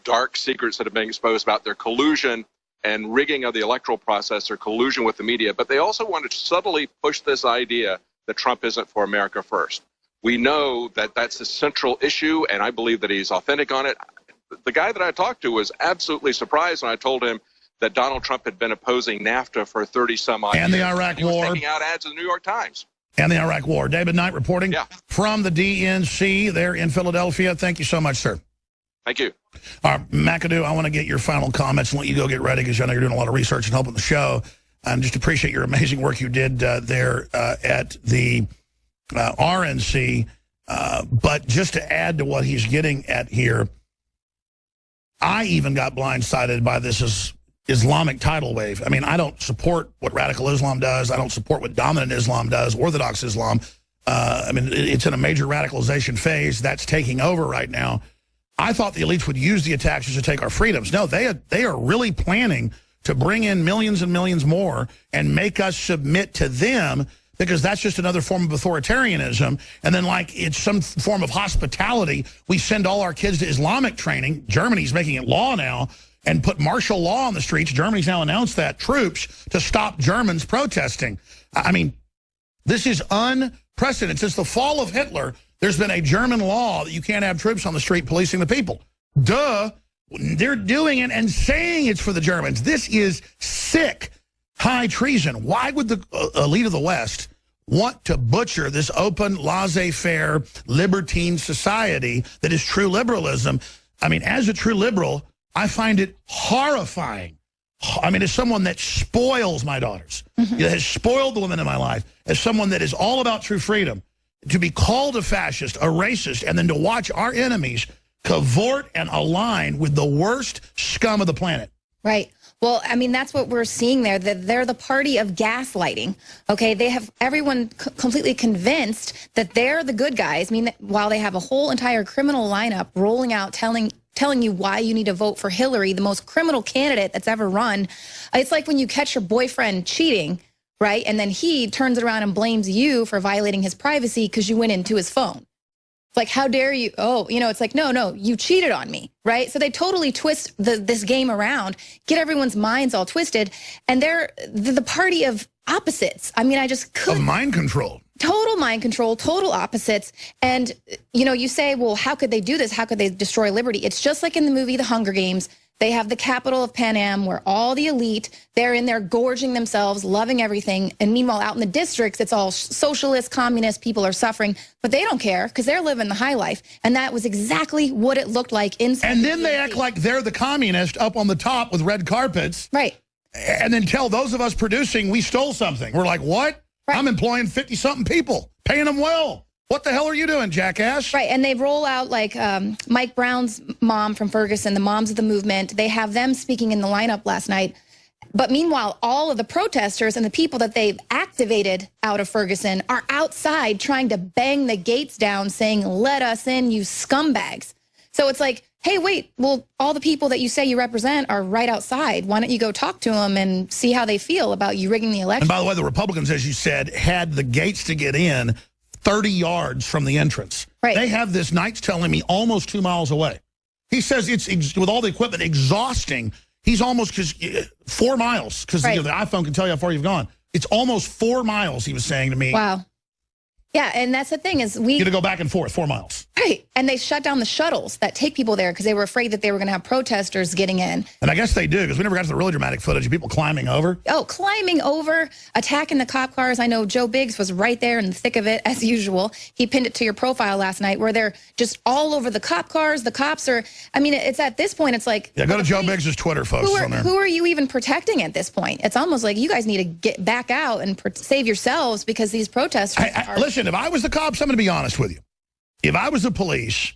dark secrets that have been exposed about their collusion and rigging of the electoral process or collusion with the media, but they also want to subtly push this idea that Trump isn't for America first. We know that that's a central issue, and I believe that he's authentic on it. The guy that I talked to was absolutely surprised when I told him that Donald Trump had been opposing NAFTA for 30-some-odd years. And the Iraq War. He was taking out ads in the New York Times. And the Iraq War. David Knight reporting from the DNC there in Philadelphia. Thank you so much, sir. Thank you. McAdoo, I want to get your final comments and let you go get ready because I know you're doing a lot of research and helping the show. And just appreciate your amazing work you did there at the RNC. But just to add to what he's getting at here, I even got blindsided by this Islamic tidal wave. I mean, I don't support what radical Islam does. I don't support what dominant Islam does, Orthodox Islam. I mean, it's in a major radicalization phase that's taking over right now. I thought the elites would use the attacks to take our freedoms. No, they are really planning to bring in millions and millions more and make us submit to them because that's just another form of authoritarianism. And then like it's some form of hospitality, we send all our kids to Islamic training. Germany's making it law now and put martial law on the streets. Germany's now announced that, troops to stop Germans protesting. I mean, this is unprecedented. Since the fall of Hitler, there's been a German law that you can't have troops on the street policing the people. Duh. They're doing it and saying it's for the Germans. This is sick high treason. Why would the elite of the West want to butcher this open, laissez-faire, libertine society that is true liberalism? I mean, as a true liberal, I find it horrifying. I mean, as someone that spoils my daughters, that has spoiled the women in my life, as someone that is all about true freedom, to be called a fascist, a racist, and then to watch our enemies cavort and align with the worst scum of the planet. Right. Well, I mean, that's what we're seeing there, that they're the party of gaslighting. Okay, they have everyone completely convinced that they're the good guys. I mean, while they have a whole entire criminal lineup rolling out, telling you why you need to vote for Hillary, the most criminal candidate that's ever run. It's like when you catch your boyfriend cheating, right? And then he turns it around and blames you for violating his privacy because you went into his phone. It's like, how dare you? Oh, it's like, no, you cheated on me, right? So they totally twist this game around, get everyone's minds all twisted, and they're the party of opposites. I mean, I just couldn't. Of mind control. Total mind control, total opposites. And, you say, well, how could they do this? How could they destroy liberty? It's just like in the movie The Hunger Games. They have the capital of Pan Am where all the elite, they're in there gorging themselves, loving everything. And meanwhile, out in the districts, it's all socialist, communist, people are suffering. But they don't care because they're living the high life. And that was exactly what it looked like inside. And then they act like they're the communist up on the top with red carpets. Right. And then tell those of us producing we stole something. We're like, what? Right. I'm employing 50-something people, paying them well. What the hell are you doing, jackass? Right, and they roll out like Mike Brown's mom from Ferguson, the Moms of the Movement. They have them speaking in the lineup last night. But meanwhile, all of the protesters and the people that they've activated out of Ferguson are outside trying to bang the gates down saying, let us in, you scumbags. So it's like, hey, wait, well, all the people that you say you represent are right outside. Why don't you go talk to them and see how they feel about you rigging the election? And by the way, the Republicans, as you said, had the gates to get in 30 yards from the entrance. Right. They have this, Knight's telling me, almost 2 miles away. He says it's, with all the equipment, exhausting. He's almost 4 miles, because the iPhone can tell you how far you've gone. It's almost 4 miles, he was saying to me. Wow. Yeah, and that's the thing is we... You had to go back and forth 4 miles. Right, and they shut down the shuttles that take people there because they were afraid that they were going to have protesters getting in. And I guess they do, because we never got to the really dramatic footage of people climbing over. Oh, climbing over, attacking the cop cars. I know Joe Biggs was right there in the thick of it, as usual. He pinned it to your profile last night, where they're just all over the cop cars. The cops are, I mean, it's at this point, it's like... Yeah, go to Joe Biggs' Twitter, folks. Who are you even protecting at this point? It's almost like you guys need to get back out and save yourselves, because these protesters are... Listen, if I was the cops, I'm going to be honest with you. If I was the police,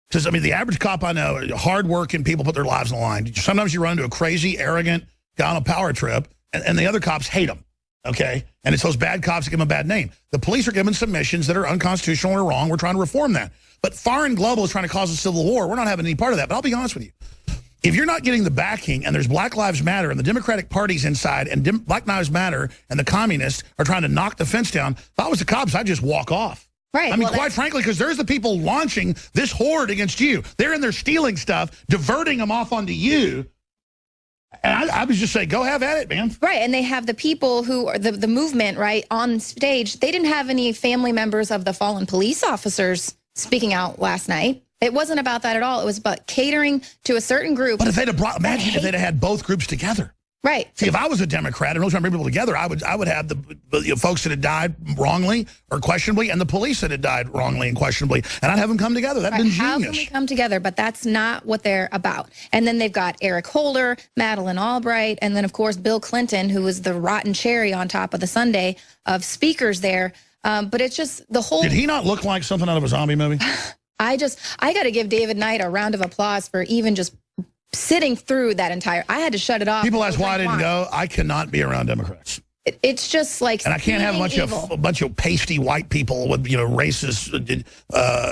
because, I mean, the average cop I know, hardworking people put their lives on the line. Sometimes you run into a crazy, arrogant guy on a power trip, and the other cops hate him, okay? And it's those bad cops that give them a bad name. The police are given submissions that are unconstitutional or wrong. We're trying to reform that. But foreign global is trying to cause a civil war. We're not having any part of that. But I'll be honest with you. If you're not getting the backing, and there's Black Lives Matter and the Democratic Party's inside, and Black Lives Matter and the communists are trying to knock the fence down, if I was the cops, I'd just walk off. Right. I mean, quite frankly, because there's the people launching this horde against you. They're in there stealing stuff, diverting them off onto you. And I was just saying, go have at it, man. Right, and they have the people who are the movement, right, on stage. They didn't have any family members of the fallen police officers speaking out last night. It wasn't about that at all. It was about catering to a certain group. But if they'd have brought, imagine if they'd have had both groups together. Right. See, if I was a Democrat and really trying to bring people together, I would have the folks that had died wrongly or questionably, and the police that had died wrongly and questionably, and I'd have them come together. That'd been How genius. can we come together? But that's not what they're about. And then they've got Eric Holder, Madeleine Albright, and then, of course, Bill Clinton, who was the rotten cherry on top of the sundae of speakers there. But it's just the whole... Did he not look like something out of a zombie movie? I got to give David Knight a round of applause for even just sitting through that entire... I had to shut it off. People ask why I didn't go. I cannot be around Democrats. It's just like... And I can't have a bunch of pasty white people with, racist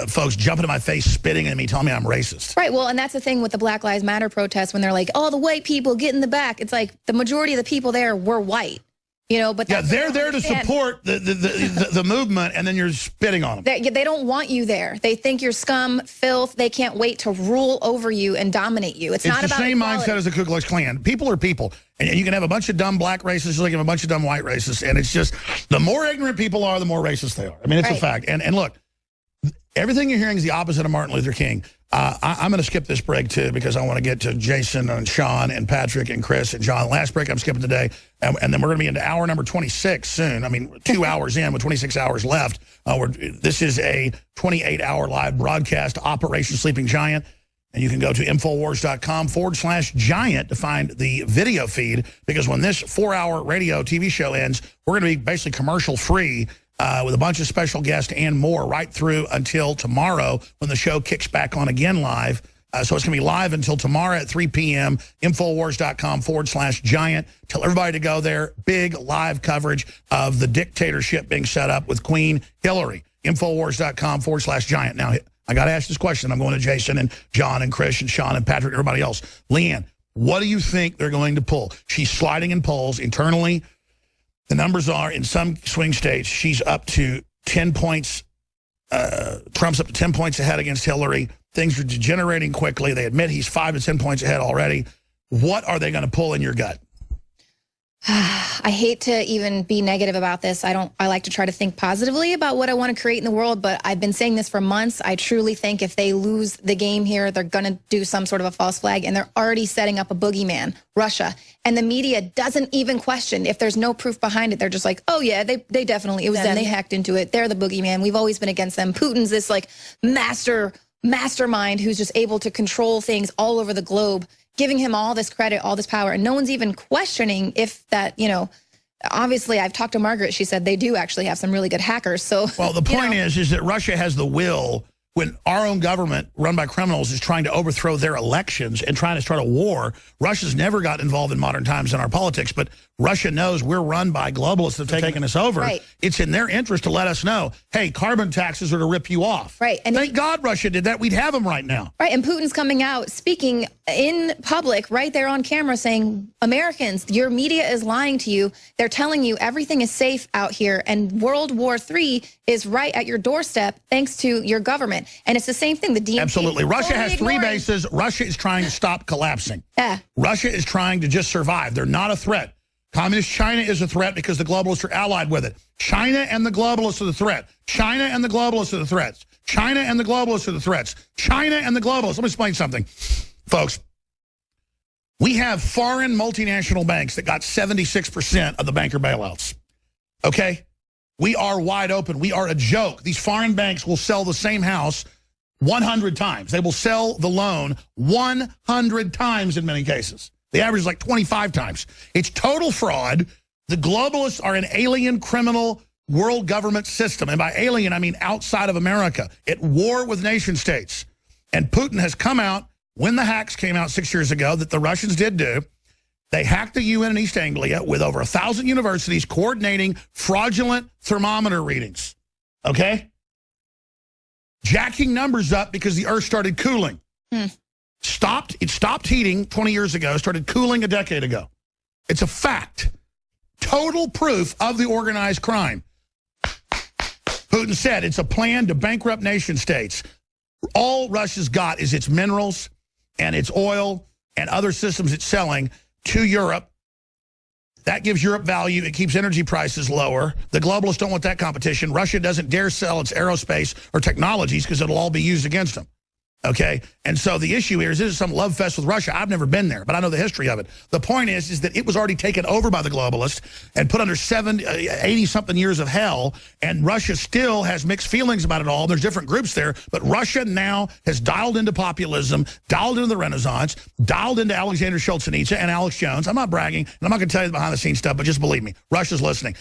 folks jumping in my face, spitting at me, telling me I'm racist. Right, well, and that's the thing with the Black Lives Matter protests when they're like, oh, the white people get in the back. It's like the majority of the people there were white. But yeah, they're there to support the movement, and then you're spitting on them. They don't want you there. They think you're scum, filth. They can't wait to rule over you and dominate you. It's not the about same equality. mindset as the Ku Klux Klan. People are people, and you can have a bunch of dumb black racists, just like you have a bunch of dumb white racists, and it's just the more ignorant people are, the more racist they are. I mean, it's a fact. And look, everything you're hearing is the opposite of Martin Luther King. I'm going to skip this break, too, because I want to get to Jason and Sean and Patrick and Chris and John. Last break I'm skipping today, and then we're going to be into hour number 26 soon. I mean, 2 hours in with 26 hours left. This is a 28-hour live broadcast, Operation Sleeping Giant, and you can go to Infowars.com/giant to find the video feed, because when this 4-hour radio TV show ends, we're going to be basically commercial-free, with a bunch of special guests and more right through until tomorrow when the show kicks back on again live. So it's going to be live until tomorrow at 3 p.m. Infowars.com/giant. Tell everybody to go there. Big live coverage of the dictatorship being set up with Queen Hillary. Infowars.com/giant. Now, I got to ask this question. I'm going to Jason and John and Chris and Sean and Patrick and everybody else. Leanne, what do you think they're going to pull? She's sliding in polls internally. The numbers are, in some swing states, she's up to 10 points. Trump's up to 10 points ahead against Hillary. Things are degenerating quickly. They admit he's 5 to 10 points ahead already. What are they going to pull in your gut? I hate to even be negative about this. I like to try to think positively about what I want to create in the world, but I've been saying this for months. I truly think if they lose the game here, they're going to do some sort of a false flag, and they're already setting up a boogeyman, Russia. And the media doesn't even question if there's no proof behind it. They're just like, oh yeah, they definitely, it was them. They hacked into it. They're the boogeyman. We've always been against them. Putin's this like mastermind who's just able to control things all over the globe, giving him all this credit, all this power, and no one's even questioning if that, obviously I've talked to Margaret. She said they do actually have some really good hackers. So, well, the point is that Russia has the will when our own government, run by criminals, is trying to overthrow their elections and trying to start a war. Russia's never got involved in modern times in our politics, but Russia knows we're run by globalists that have taken us over. Right. It's in their interest to let us know, hey, carbon taxes are to rip you off. Right. And thank God Russia did that. We'd have them right now. Right. And Putin's coming out, speaking in public, right there on camera, saying, Americans, your media is lying to you. They're telling you everything is safe out here. And World War III is right at your doorstep, thanks to your government. And it's the same thing. The DNC. Absolutely. Russia has 3 bases. Russia is trying to stop collapsing. Yeah. Russia is trying to just survive. They're not a threat. Communist China is a threat because the globalists are allied with it. China and the globalists are the threat. China and the globalists are the threats. China and the globalists are the threats. China and the globalists. Let me explain something, folks. We have foreign multinational banks that got 76% of the banker bailouts. Okay? We are wide open. We are a joke. These foreign banks will sell the same house 100 times. They will sell the loan 100 times in many cases. The average is like 25 times. It's total fraud. The globalists are an alien criminal world government system. And by alien, I mean outside of America, at war with nation states. And Putin has come out, when the hacks came out 6 years ago, that the Russians did do, they hacked the UN in East Anglia with over 1,000 universities coordinating fraudulent thermometer readings. Okay? Jacking numbers up because the Earth started cooling. It stopped heating 20 years ago, started cooling a decade ago. It's a fact. Total proof of the organized crime. Putin said it's a plan to bankrupt nation states. All Russia's got is its minerals and its oil and other systems it's selling to Europe. That gives Europe value. It keeps energy prices lower. The globalists don't want that competition. Russia doesn't dare sell its aerospace or technologies because it'll all be used against them. Okay? And so the issue here is this is some love fest with Russia. I've never been there, but I know the history of it. The point is that it was already taken over by the globalists and put under 80-something years of hell, and Russia still has mixed feelings about it all. There's different groups there, but Russia now has dialed into populism, dialed into the Renaissance, dialed into Alexander Solzhenitsyn and Alex Jones. I'm not bragging, and I'm not going to tell you the behind-the-scenes stuff, but just believe me, Russia's listening.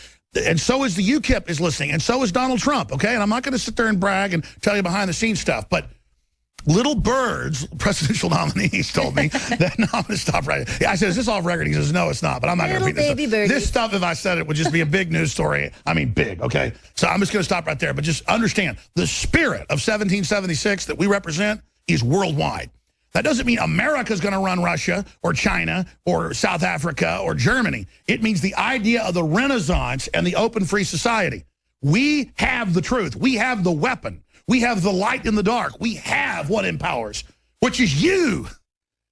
And so is the UKIP is listening, and so is Donald Trump, okay? And I'm not going to sit there and brag and tell you behind-the-scenes stuff, but Little Bird's presidential nominees told me that, no, I'm going to stop right here. I said, is this off record? He says, no, it's not, but I'm not going to repeat this. This stuff, if I said it, would just be a big news story. I mean, big, okay? So I'm just going to stop right there, but just understand, the spirit of 1776 that we represent is worldwide. That doesn't mean America's going to run Russia or China or South Africa or Germany. It means the idea of the Renaissance and the open free society. We have the truth. We have the weapon. We have the light in the dark. We have what empowers, which is you.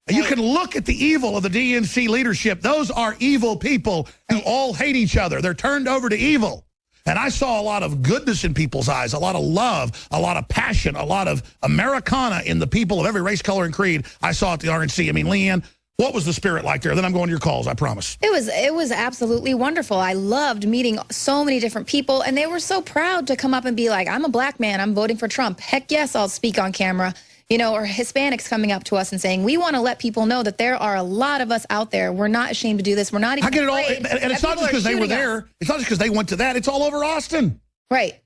And you can look at the evil of the DNC leadership. Those are evil people who all hate each other. They're turned over to evil. And I saw a lot of goodness in people's eyes, a lot of love, a lot of passion, a lot of Americana in the people of every race, color, and creed I saw at the RNC. I mean, Leanne, what was the spirit like there? Then I'm going to your calls, I promise. It was absolutely wonderful. I loved meeting so many different people, and they were so proud to come up and be like, I'm a black man, I'm voting for Trump. Heck yes, I'll speak on camera. You know, or Hispanics coming up to us and saying, we want to let people know that there are a lot of us out there. We're not ashamed to do this. We're not even I get it all. And it's not just because they were there. It's not just because they went to that. It's all over Austin. Right.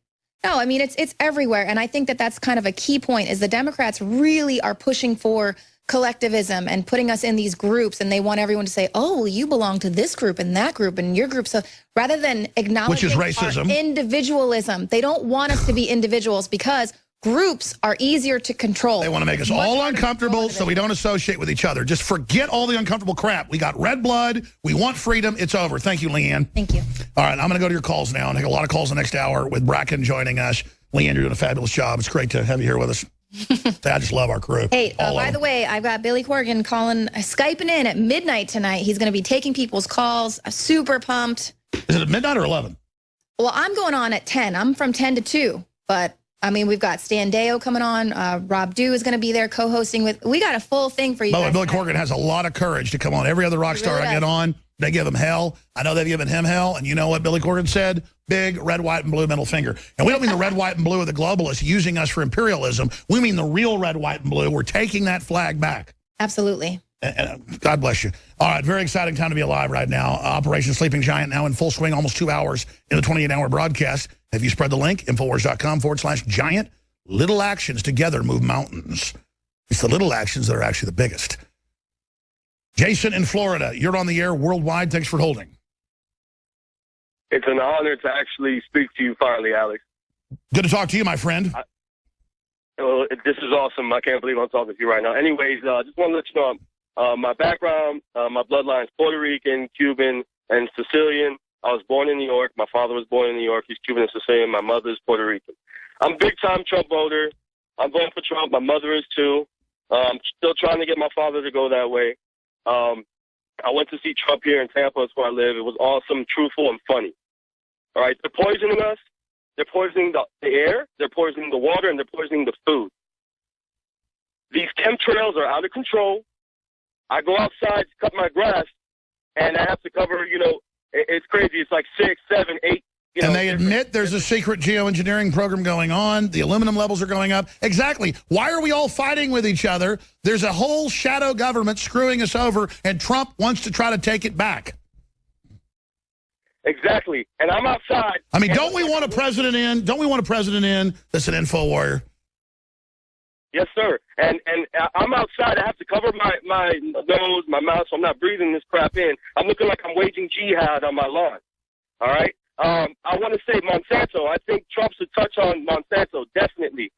No, I mean, it's everywhere. And I think that that's kind of a key point is the Democrats really are pushing for collectivism and putting us in these groups, and they want everyone to say, oh, well, you belong to this group and that group and your group. So rather than acknowledging which is racism, our individualism, they don't want us to be individuals because groups are easier to control. They want to make us all uncomfortable so we don't associate with each other. Just forget all the uncomfortable crap. We got red blood. We want freedom. It's over. Thank you, Leanne. Thank you. All right, I'm going to go to your calls now and take a lot of calls the next hour with Bracken joining us. Leanne, you're doing a fabulous job. It's great to have you here with us. I just love our crew. Hey, by the way, I've got Billy Corgan Skyping in at midnight tonight. He's going to be taking people's calls. I'm super pumped. Is it at midnight or 11? Well, I'm going on at 10. I'm from 10 to 2. But, I mean, we've got Stan Deo coming on. Rob Dew is going to be there co-hosting with. We got a full thing for you. By the way, Billy Corgan has a lot of courage to come on. Every other rock star I get on, they give him hell. I know they've given him hell. And you know what Billy Corgan said? Big red, white, and blue middle finger. And we don't mean the red, white, and blue of the globalists using us for imperialism. We mean the real red, white, and blue. We're taking that flag back. Absolutely. And God bless you. All right, very exciting time to be alive right now. Operation Sleeping Giant now in full swing, almost 2 hours in the 28-hour broadcast. Have you spread the link? Infowars.com/giant. Little actions together move mountains. It's the little actions that are actually the biggest. Jason in Florida, you're on the air worldwide. Thanks for holding. It's an honor to actually speak to you finally, Alex. Good to talk to you, my friend. Well, this is awesome. I can't believe I'm talking to you right now. Anyways, just want to let you know, my background, my bloodline is Puerto Rican, Cuban, and Sicilian. I was born in New York. My father was born in New York. He's Cuban and Sicilian. My mother is Puerto Rican. I'm a big-time Trump voter. I'm voting for Trump. My mother is too. I'm still trying to get my father to go that way. I went to see Trump here in Tampa. That's where I live. It was awesome, truthful, and funny. All right, they're poisoning us. They're poisoning the air. They're poisoning the water, and they're poisoning the food. These chemtrails are out of control. I go outside to cut my grass, and I have to cover, it's crazy. It's like 6, 7, 8. And they admit there's a secret geoengineering program going on. The aluminum levels are going up. Exactly. Why are we all fighting with each other? There's a whole shadow government screwing us over, and Trump wants to try to take it back. Exactly. And I'm outside. I mean, don't we want a president in? Don't we want a president in that's an info warrior? Yes, sir. And I'm outside. I have to cover my nose, my mouth, so I'm not breathing this crap in. I'm looking like I'm waging jihad on my lawn. All right? I want to say Monsanto. I think Trump should touch on Monsanto, definitely.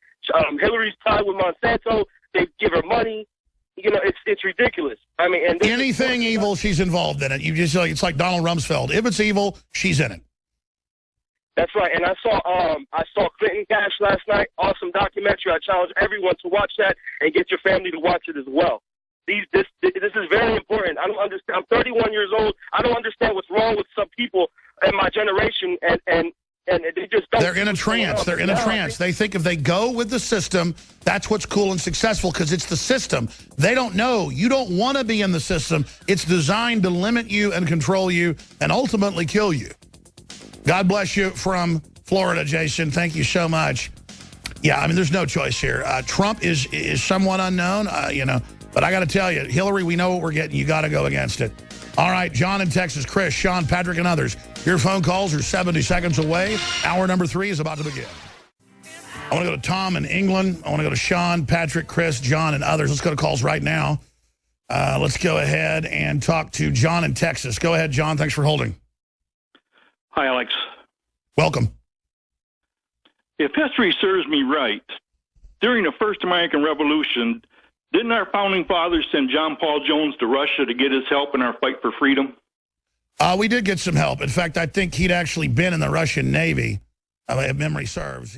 Hillary's tied with Monsanto. They give her money. It's ridiculous. I mean, and anything evil, she's involved in it. It's like Donald Rumsfeld. If it's evil, she's in it. That's right. And I saw Clinton Cash last night. Awesome documentary. I challenge everyone to watch that and get your family to watch it as well. This is very important. I don't understand. I'm 31 years old. I don't understand what's wrong with some people in my generation, and they just don't. They're in a trance. They're in a trance. They think if they go with the system, that's what's cool and successful because it's the system. They don't know. You don't want to be in the system. It's designed to limit you and control you and ultimately kill you. God bless you from Florida, Jason. Thank you so much. Yeah, I mean, there's no choice here. Trump is somewhat unknown, but I got to tell you, Hillary, we know what we're getting. You got to go against it. All right, John in Texas, Chris, Sean, Patrick, and others. Your phone calls are 70 seconds away. Hour number 3 is about to begin. I want to go to Tom in England. I want to go to Sean, Patrick, Chris, John, and others. Let's go to calls right now. Let's go ahead and talk to John in Texas. Go ahead, John. Thanks for holding. Hi, Alex. Welcome. If history serves me right, during the First American Revolution, didn't our founding fathers send John Paul Jones to Russia to get his help in our fight for freedom? We did get some help. In fact, I think he'd actually been in the Russian Navy, if memory serves.